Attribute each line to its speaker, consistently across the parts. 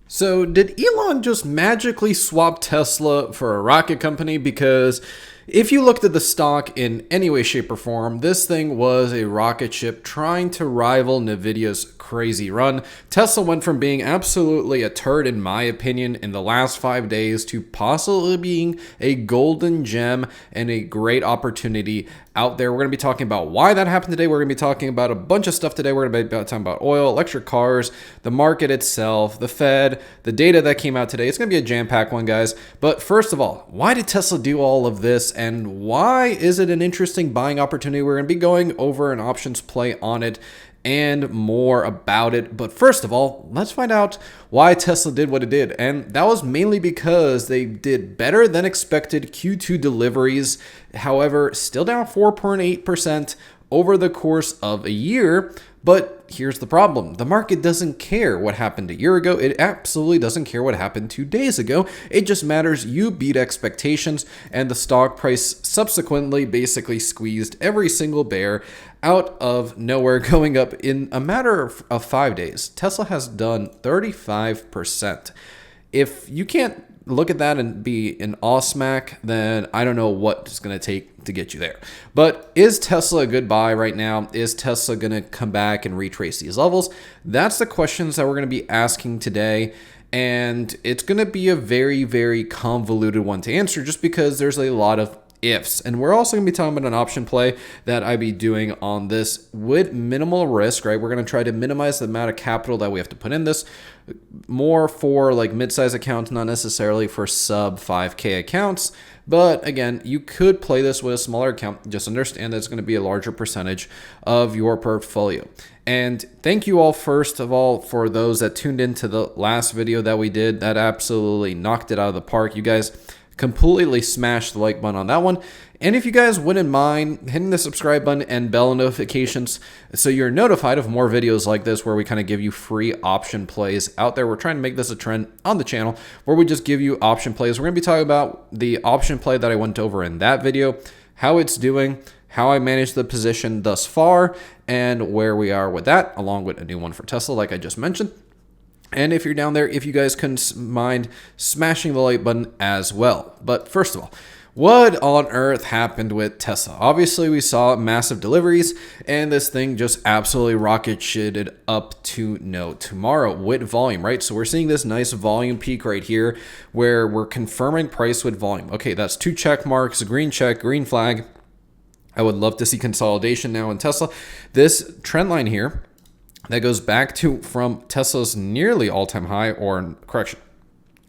Speaker 1: So, did Elon just magically swap Tesla for a rocket company? Because if you looked at the stock in any way, shape, or form, this thing was a rocket ship trying to rival NVIDIA's crazy run. Tesla went from being absolutely a turd, in my opinion, in the last 5 days to possibly being a golden gem and a great opportunity out there. We're going to be talking about why that happened today. We're going to be talking about a bunch of stuff today. We're going to be talking about oil, electric cars, the market itself, the Fed, the data that came out today. It's going to be a jam-packed one, guys. But first of all, why did Tesla do all of this, and why is it an interesting buying opportunity? We're going to be going over an options play on it and more about it. But first of all, let's find out why Tesla did what it did. And that was mainly because they did better than expected Q2 deliveries. However, still down 4.8% over the course of a year. But here's the problem. The market doesn't care what happened a year ago. It absolutely doesn't care what happened 2 days ago. It just matters you beat expectations, and the stock price subsequently basically squeezed every single bear out of nowhere, going up in a matter of 5 days. Tesla has done 35%. If you can't look at that and be an awe smack, then I don't know what it's going to take to get you there. But is Tesla a good buy right now? Is Tesla going to come back and retrace these levels? That's the questions that we're going to be asking today. And it's going to be a very, very convoluted one to answer just because there's a lot of ifs. And we're also going to be talking about an option play that I be doing on this with minimal risk, right? We're going to try to minimize the amount of capital that we have to put in this, more for like mid-size accounts, not necessarily for sub 5K accounts. But again, you could play this with a smaller account. Just understand that it's going to be a larger percentage of your portfolio. And thank you all, first of all, for those that tuned into the last video that we did. That absolutely knocked it out of the park. You guys completely smashed the like button on that one. And if you guys wouldn't mind hitting the subscribe button and bell notifications so you're notified of more videos like this where we kind of give you free option plays out there. We're trying to make this a trend on the channel where we just give you option plays. We're going to be talking about the option play that I went over in that video, how it's doing, how I managed the position thus far, and where we are with that, along with a new one for Tesla, like I just mentioned. And if you're down there, if you guys couldn't mind smashing the like button as well. But first of all, what on earth happened with Tesla? Obviously, we saw massive deliveries, and this thing just absolutely rocket shitted up to no tomorrow with volume, right? So we're seeing this nice volume peak right here where we're confirming price with volume. Okay, that's 2 check marks, green check, green flag. I would love to see consolidation now in Tesla. This trend line here that goes back to from Tesla's nearly all-time high, or correction,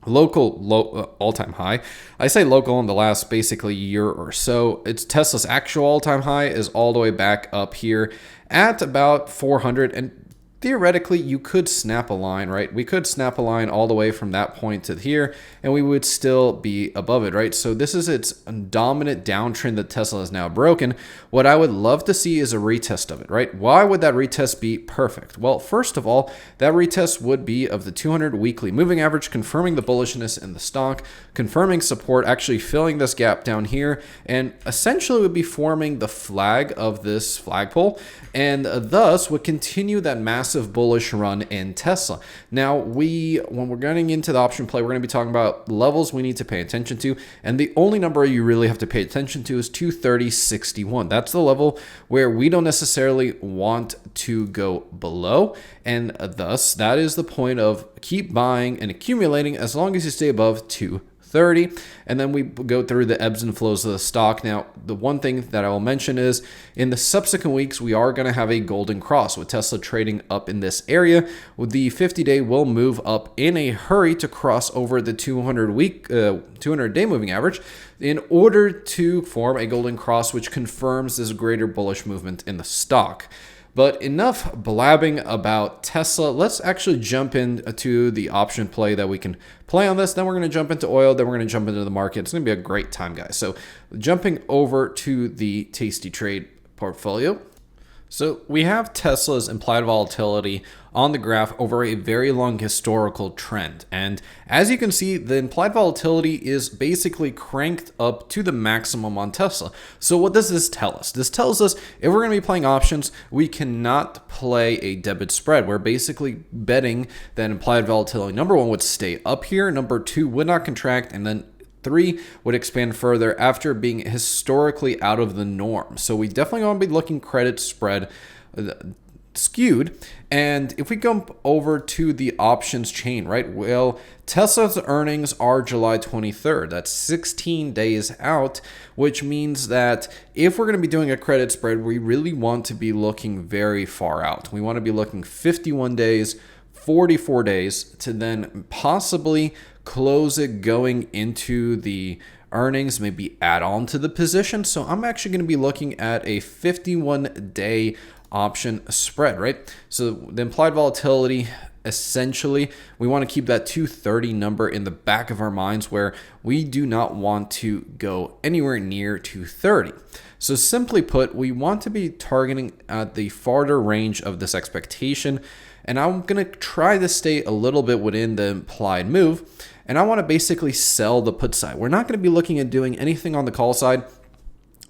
Speaker 1: local all-time high. I say local in the last basically year or so. It's Tesla's actual all-time high is all the way back up here at about 400, and theoretically you could snap a line, right? We could snap a line all the way from that point to here and we would still be above it, right? So this is its dominant downtrend that Tesla has now broken. What I would love to see is a retest of it, right? Why would that retest be perfect? Well, first of all, that retest would be of the 200 weekly moving average, confirming the bullishness in the stock, confirming support, actually filling this gap down here, and essentially would be forming the flag of this flagpole, and thus would continue that massive bullish run in Tesla. Now, when we're getting into the option play, we're going to be talking about levels we need to pay attention to, and the only number you really have to pay attention to is 230.61. That's the level where we don't necessarily want to go below, and thus that is the point of keep buying and accumulating as long as you stay above 230. And then we go through the ebbs and flows of the stock. Now, the one thing that I will mention is in the subsequent weeks, we are going to have a golden cross with Tesla trading up in this area. The 50-day will move up in a hurry to cross over the 200-day moving average in order to form a golden cross, which confirms this greater bullish movement in the stock. But enough blabbing about Tesla. Let's actually jump into the option play that we can play on this. Then we're going to jump into oil. Then we're going to jump into the market. It's going to be a great time, guys. So jumping over to the Tasty Trade portfolio. So we have Tesla's implied volatility on the graph over a very long historical trend. And as you can see, the implied volatility is basically cranked up to the maximum on Tesla. So what does this tell us? This tells us if we're going to be playing options, we cannot play a debit spread. We're basically betting that implied volatility, number one, would stay up here. Number two, would not contract. And then three would expand further after being historically out of the norm. So we definitely want to be looking credit spread skewed. And if we go over to the options chain, right? Well, Tesla's earnings are July 23rd. That's 16 days out, which means that if we're going to be doing a credit spread, we really want to be looking very far out. We want to be looking 51 days, 44 days to then possibly close it going into the earnings, maybe add on to the position. So I'm actually going to be looking at a 51-day option spread, right? So the implied volatility, essentially, we want to keep that 230 number in the back of our minds where we do not want to go anywhere near 230. So simply put, we want to be targeting at the farther range of this expectation. And I'm going to try to stay a little bit within the implied move. And I want to basically sell the put side. We're not going to be looking at doing anything on the call side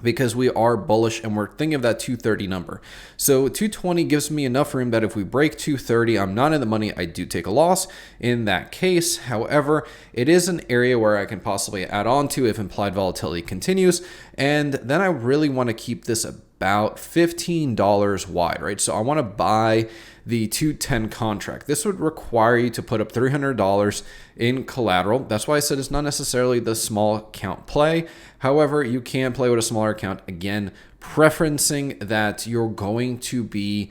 Speaker 1: because we are bullish and we're thinking of that 230 number. So 220 gives me enough room that if we break 230, I'm not in the money. I do take a loss in that case. However, it is an area where I can possibly add on to if implied volatility continues. And then I really want to keep this about $15 wide, right? So I want to buy the 210 contract. This would require you to put up $300 in collateral. That's why I said it's not necessarily the small account play. However, you can play with a smaller account. Again, preferencing that you're going to be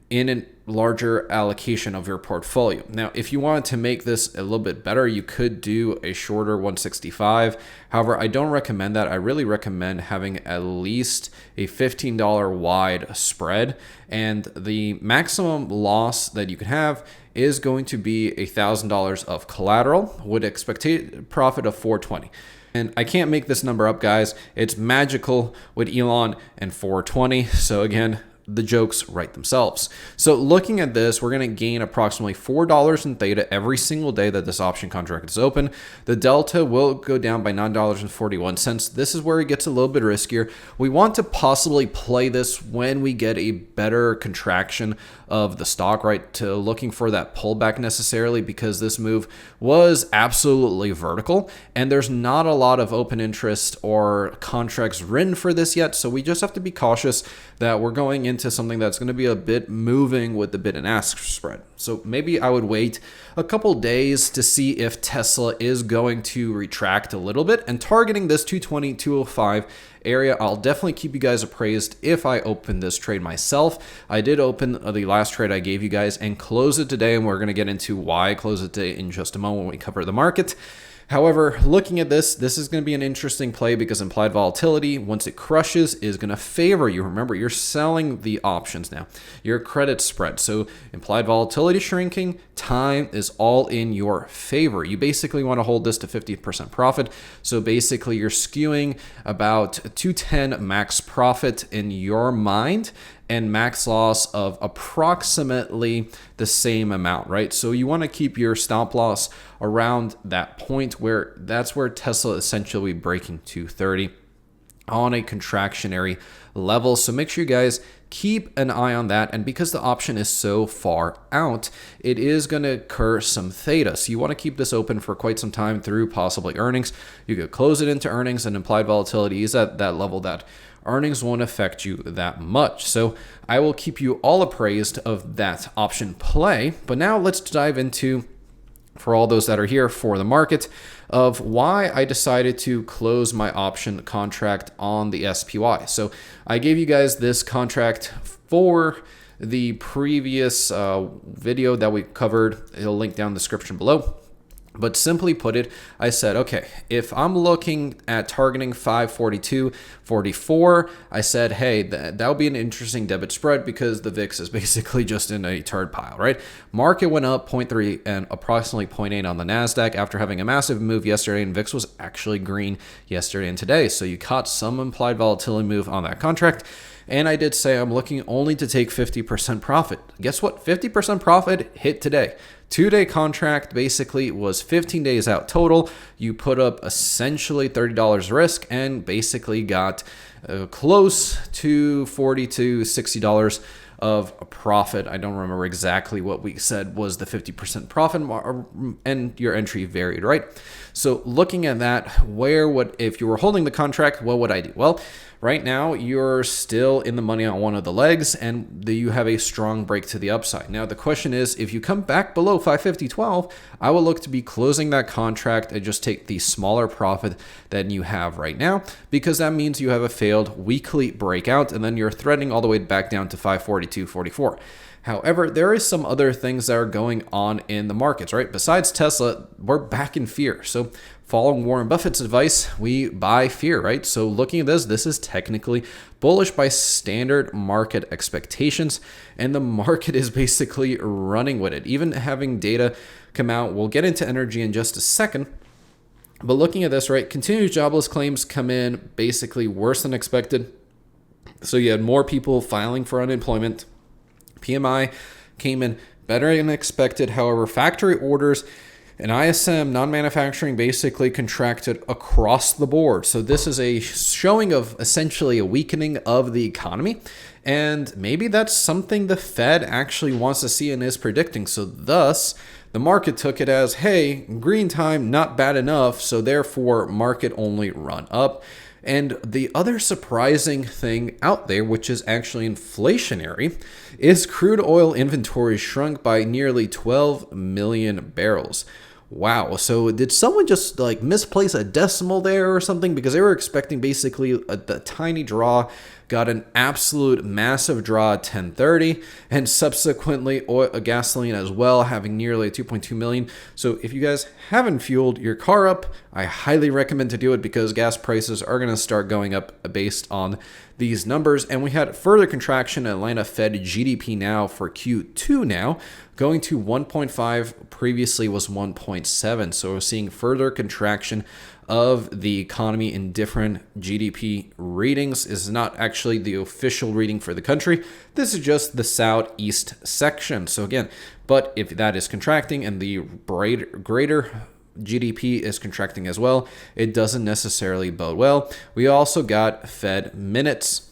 Speaker 1: in a larger allocation of your portfolio. Now, if you wanted to make this a little bit better, you could do a shorter 165. However, I don't recommend that. I really recommend having at least a $15 wide spread. And the maximum loss that you can have is going to be $1,000 of collateral with expected profit of 420. And I can't make this number up, guys. It's magical with Elon and 420. So again, the jokes write themselves. So looking at this, we're going to gain approximately $4 in theta every single day that this option contract is open. The delta will go down by $9.41. This is where it gets a little bit riskier. We want to possibly play this when we get a better contraction of the stock, right? To looking for that pullback necessarily, because this move was absolutely vertical and there's not a lot of open interest or contracts written for this yet. So we just have to be cautious that we're going into something that's going to be a bit moving with the bid and ask spread. So maybe I would wait a couple days to see if Tesla is going to retract a little bit, and targeting this 220, 205 area. I'll definitely keep you guys appraised if I open this trade myself. I did open the last trade I gave you guys and close it today, and we're going to get into why I close it today in just a moment when we cover the market. However, looking at this is going to be an interesting play because implied volatility, once it crushes, is going to favor you. Remember, you're selling the options now. Your credit spread. So implied volatility shrinking, time is all in your favor. You basically want to hold this to 50% profit. So basically, you're skewing about 210 max profit in your mind and max loss of approximately the same amount, right? So you want to keep your stop loss around that point where that's where Tesla essentially breaking 230 on a contractionary level. So make sure you guys keep an eye on that. And because the option is so far out, it is going to occur some theta. So you want to keep this open for quite some time through possibly earnings. You could close it into earnings, and implied volatility is at that level that earnings won't affect you that much. So I will keep you all appraised of that option play. But now let's dive into, for all those that are here for the market, of why I decided to close my option contract on the SPY. So I gave you guys this contract for the previous video that we covered. It'll link down in the description below. But simply put it, I said, okay, if I'm looking at targeting 542.44, I said, hey, that would be an interesting debit spread because the VIX is basically just in a turd pile, right? Market went up 0.3 and approximately 0.8 on the NASDAQ after having a massive move yesterday, and VIX was actually green yesterday and today. So you caught some implied volatility move on that contract. And I did say I'm looking only to take 50% profit. Guess what? 50% profit hit today. 2-day contract basically was 15 days out total. You put up essentially $30 risk and basically got close to $40 to $60 of a profit. I don't remember exactly what we said was the 50% profit, and your entry varied, right? So looking at that, if you were holding the contract, what would I do? Well, right now you're still in the money on one of the legs, and you have a strong break to the upside. Now the question is, if you come back below 550.12, I will look to be closing that contract and just take the smaller profit than you have right now, because that means you have a failed weekly breakout, and then you're threading all the way back down to 542.44. However, there is some other things that are going on in the markets, right? Besides Tesla, we're back in fear. So following Warren Buffett's advice, we buy fear, right? So looking at this is technically bullish by standard market expectations, and the market is basically running with it. Even having data come out, we'll get into energy in just a second. But looking at this, right, continued jobless claims come in basically worse than expected. So you had more people filing for unemployment. PMI came in better than expected. However, factory orders and ISM, non-manufacturing, basically contracted across the board. So this is a showing of essentially a weakening of the economy. And maybe that's something the Fed actually wants to see and is predicting. So thus, the market took it as, hey, green time, not bad enough. So therefore, market only run up. And the other surprising thing out there, which is actually inflationary, is crude oil inventory shrunk by nearly 12 million barrels. Wow. So did someone just misplace a decimal there or something? Because they were expecting basically a tiny draw, got an absolute massive draw at 10:30, and subsequently gasoline as well, having nearly 2.2 million. So if you guys haven't fueled your car up, I highly recommend to do it, because gas prices are going to start going up based on these numbers. And we had further contraction in Atlanta Fed GDP now for Q2 now, going to 1.5, previously was 1.7. So we're seeing further contraction of the economy in different GDP readings. Is not actually the official reading for the country. This is just the southeast section. So again, but if that is contracting and the greater GDP is contracting as well, it doesn't necessarily bode well. We also got Fed minutes,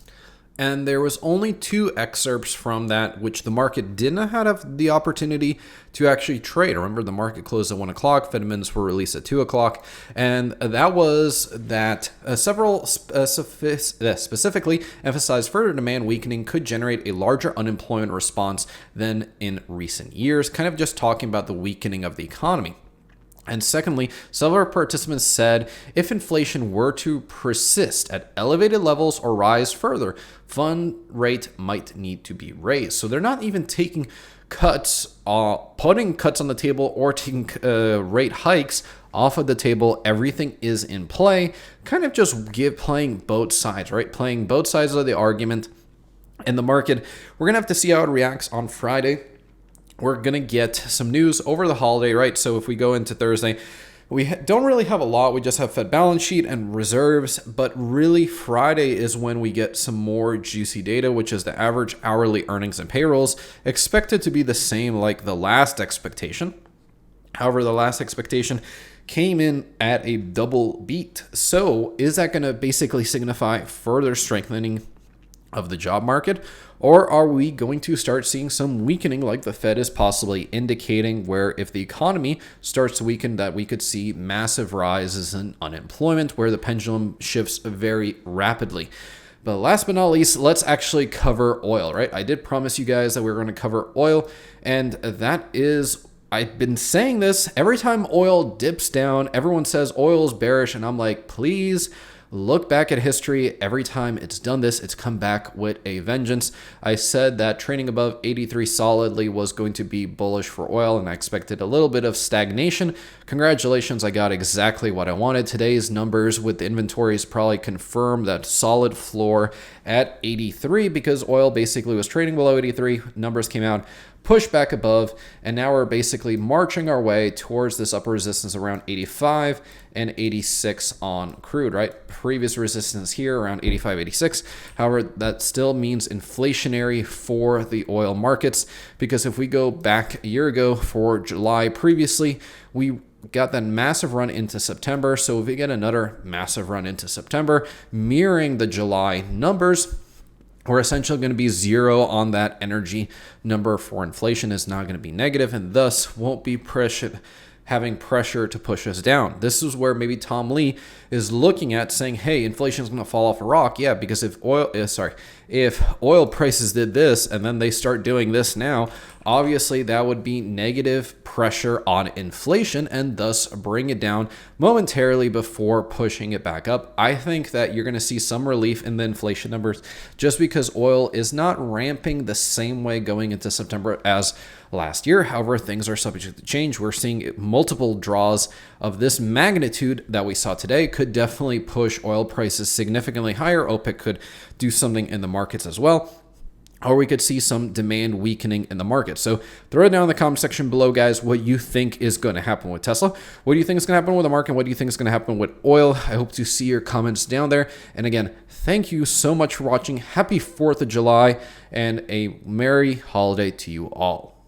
Speaker 1: and there was only 2 excerpts from that, which the market did not have the opportunity to actually trade. Remember, the market closed at 1 o'clock. Fed minutes were released at 2 o'clock. And that was that several specifically emphasized further demand weakening could generate a larger unemployment response than in recent years, kind of just talking about the weakening of the economy. And secondly, several participants said if inflation were to persist at elevated levels or rise further, fund rate might need to be raised. So they're not even taking cuts, putting cuts on the table or taking rate hikes off of the table. Everything is in play, kind of just playing both sides, right? Playing both sides of the argument. In the market, we're going to have to see how it reacts on Friday. We're going to get some news over the holiday, right? So if we go into Thursday, we don't really have a lot. We just have Fed balance sheet and reserves, but really Friday is when we get some more juicy data, which is the average hourly earnings and payrolls, expected to be the same like the last expectation. However, the last expectation came in at a double beat. So is that going to basically signify further strengthening of the job market? Or are we going to start seeing some weakening like the Fed is possibly indicating, where if the economy starts to weaken, that we could see massive rises in unemployment, where the pendulum shifts very rapidly? But last but not least, let's actually cover oil, right? I did promise you guys that we were going to cover oil, and that is, I've been saying this every time oil dips down, everyone says oil is bearish, and I'm like, please look back at history. Every time it's done this, it's come back with a vengeance. I said that trading above 83 solidly was going to be bullish for oil, and I expected a little bit of stagnation. Congratulations, I got exactly what I wanted. Today's numbers with the inventories probably confirm that solid floor at 83, because oil basically was trading below 83. Numbers came out push back above, and now we're basically marching our way towards this upper resistance around 85 and 86 on crude, right? Previous resistance here around 85, 86. However, that still means inflationary for the oil markets, because if we go back a year ago for July previously, we got that massive run into September. So if we get another massive run into September, mirroring the July numbers, we're essentially going to be zero on that energy number for inflation is not going to be negative, and thus won't be having pressure to push us down. This is where maybe Tom Lee is looking at saying, hey, inflation is going to fall off a rock. Yeah, because if oil prices did this and then they start doing this now, obviously that would be negative pressure on inflation and thus bring it down momentarily before pushing it back up. I think that you're going to see some relief in the inflation numbers just because oil is not ramping the same way going into September as last year. However, things are subject to change. We're seeing multiple draws of this magnitude that we saw today could definitely push oil prices significantly higher. OPEC could do something in the markets as well, or we could see some demand weakening in the market. So throw it down in the comment section below, guys, what you think is going to happen with Tesla. What do you think is going to happen with the market? What do you think is going to happen with oil? I hope to see your comments down there. And again, thank you so much for watching. Happy 4th of July and a merry holiday to you all.